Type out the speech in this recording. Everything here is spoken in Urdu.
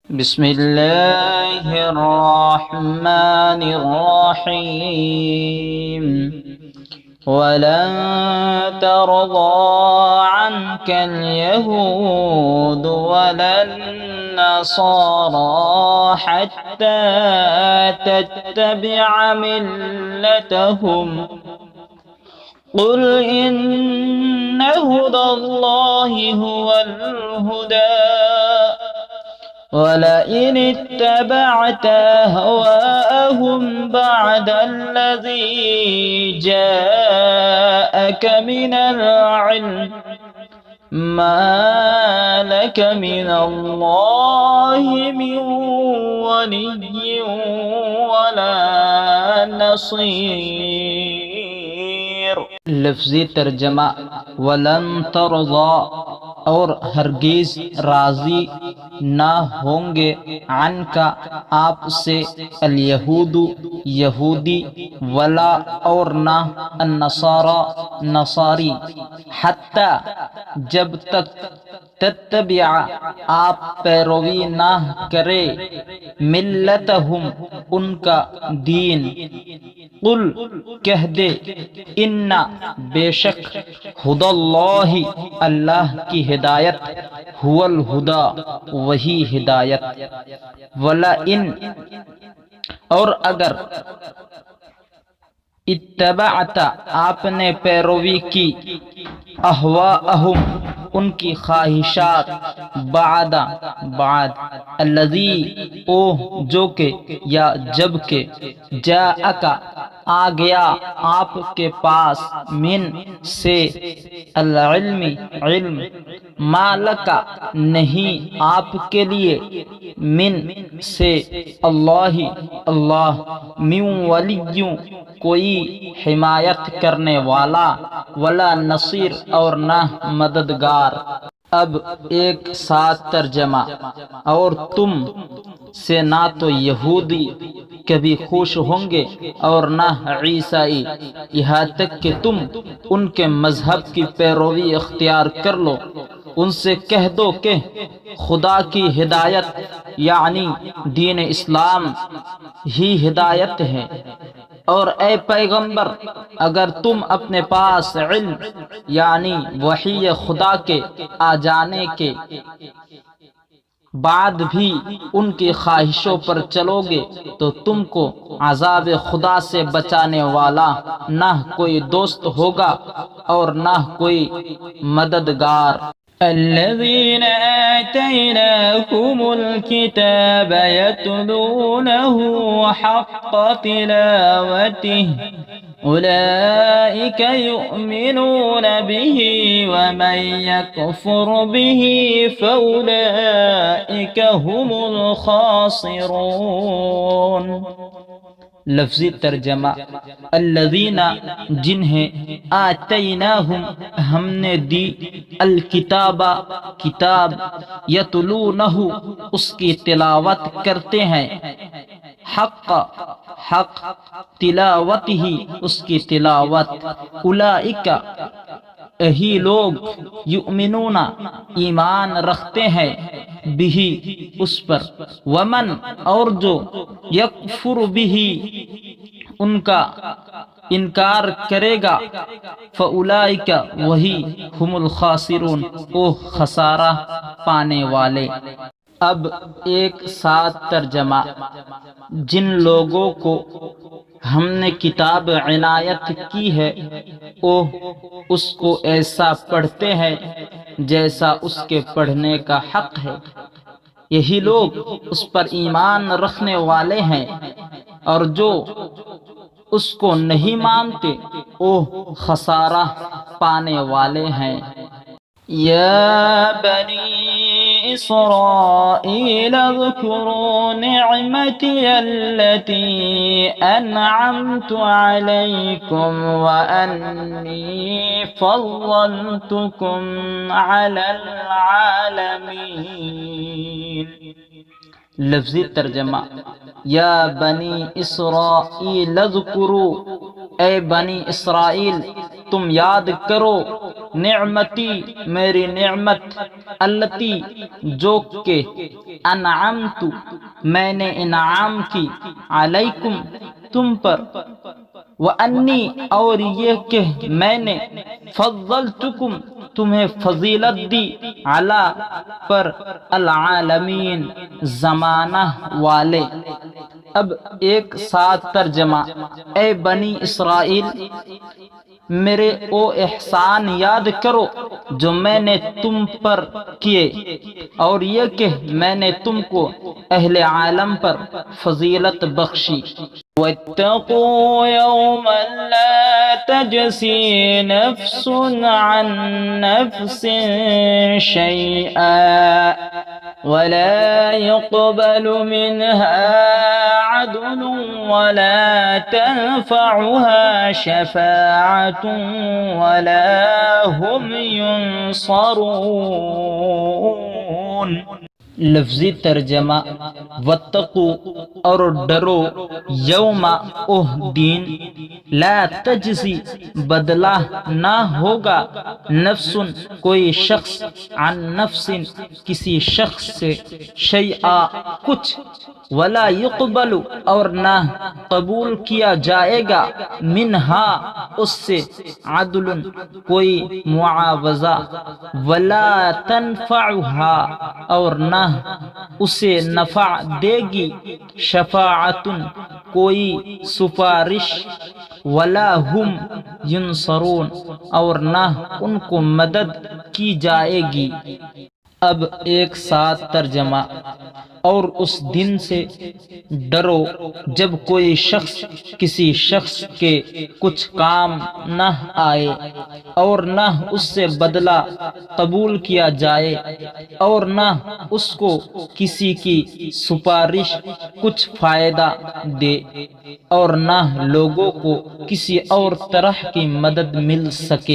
بسم اللہ الرحمن الرحیم ولن ترضى عنك اليهود ولا النصارى حتى تتبع ملتهم قل إن هدى الله هو الهدى ولئن اتبعت هواءهم بعد الذي جاءك من العلم ما لك من الله من ولي ولا نصير۔ لفظی ترجمہ ولن ترضى اور ہرگز راضی نہ ہوں گے عن کا آپ سے الیہود یہودی ولا اور نہ النصارى نصاری حتی جب تک تتبع آپ پیروی نہ کرے ملتہم ان کا دین قل کہہ دے ان بے شک ہدی اللہ اللہ کی ہدایت هو الہدی وہی ہدایت ولئن اور اگر اتبعت آپ نے پیروی کی اہواءہم ان کی خواہشات بعد الذی جو کہ یا جب کہ جاءک آ گیا آپ کے پاس من سے العلم علم ما لک نہیں آپ کے لیے من سے اللہ من ولی کوئی حمایت کرنے والا ولا نصیر اور نہ مددگار۔ اب ایک ساتھ ترجمہ اور تم سے نہ تو یہودی کبھی خوش ہوں گے اور نہ عیسائی یہاں تک کہ تم ان کے مذہب کی پیروی اختیار کر لو۔ ان سے کہہ دو کہ خدا کی ہدایت یعنی دین اسلام ہی ہدایت ہے، اور اے پیغمبر اگر تم اپنے پاس علم یعنی وحی خدا کے آ جانے کے بعد بھی ان کی خواہشوں پر چلو گے تو تم کو عذاب خدا سے بچانے والا نہ کوئی دوست ہوگا اور نہ کوئی مددگار۔ الذين آتيناهم الكتاب يتلونه حق تلاوته أولئك يؤمنون به ومن يكفر به فأولئك هم الخاسرون۔ لفظی ترجمہ الذین جنہیں آتیناہم ہم نے دی الکتاب کتاب یتلونہ اس کی تلاوت کرتے ہیں حق تلاوتہ اس کی تلاوت اولئک یہی لوگ یؤمنون ایمان رکھتے ہیں بھی اس پر ومن اور جو یکفر بھی ان کا انکار کرے گا فاولئک وہی ہم الخاسرون وہ خسارہ پانے والے۔ اب ایک ساتھ ترجمہ جن لوگوں کو ہم نے کتاب عنایت کی ہے وہ اس کو ایسا پڑھتے ہیں جیسا اس کے پڑھنے کا حق ہے، یہی لوگ اس پر ایمان رکھنے والے ہیں، اور جو اس کو نہیں مانتے وہ خسارہ پانے والے ہیں۔ یا بنی اسرائیل اذکروا نعمتی التي انعمت علیکم وانی فضلتکم علی العالمین۔ لفظی ترجمہ یا بنی اسرائیل اذکروا، اے بنی اسرائیل تم یاد کرو نعمتی میری نعمت، التی جو کہ انعمت میں نے انعام کی، علیکم تم پر، وانی اور یہ کہ میں نے فضلتکم تمہیں فضیلت دی، علی پر العالمین زمانہ والے۔ اب ایک ساتھ ترجمہ۔ اے بنی اسرائیل، میرے او احسان یاد کرو جو میں نے تم پر کیے، اور یہ کہ میں نے تم کو اہل عالم پر فضیلت بخشی۔ واتقوا يوما لا تجزي نفس عن نفس شيئا ولا يقبل منها عدل ولا تنفعها شفاعة ولا هم ينصرون۔ لفظی ترجمہ۔ واتقو اور ڈرو، یوم اوہ دین، لا تجزی بدلہ نہ ہوگا، نفس کوئی شخص، عن نفس کسی شخص سے، شیئا کچھ، ولا يقبل اور نہ قبول کیا جائے گا، منہا اس سے، عدل کوئی معاوضہ، ولا تنفعها اور نہ اسے نفع دے گی، شفاعت کوئی سفارش، ولا ہم ینصرون اور نہ ان کو مدد کی جائے گی۔ اب ایک ساتھ ترجمہ۔ اور اس دن سے ڈرو جب کوئی شخص کسی شخص کے کچھ کام نہ آئے اور نہ اس سے بدلہ قبول کیا جائے اور نہ اس کو کسی کی سفارش کچھ فائدہ دے اور نہ لوگوں کو کسی اور طرح کی مدد مل سکے۔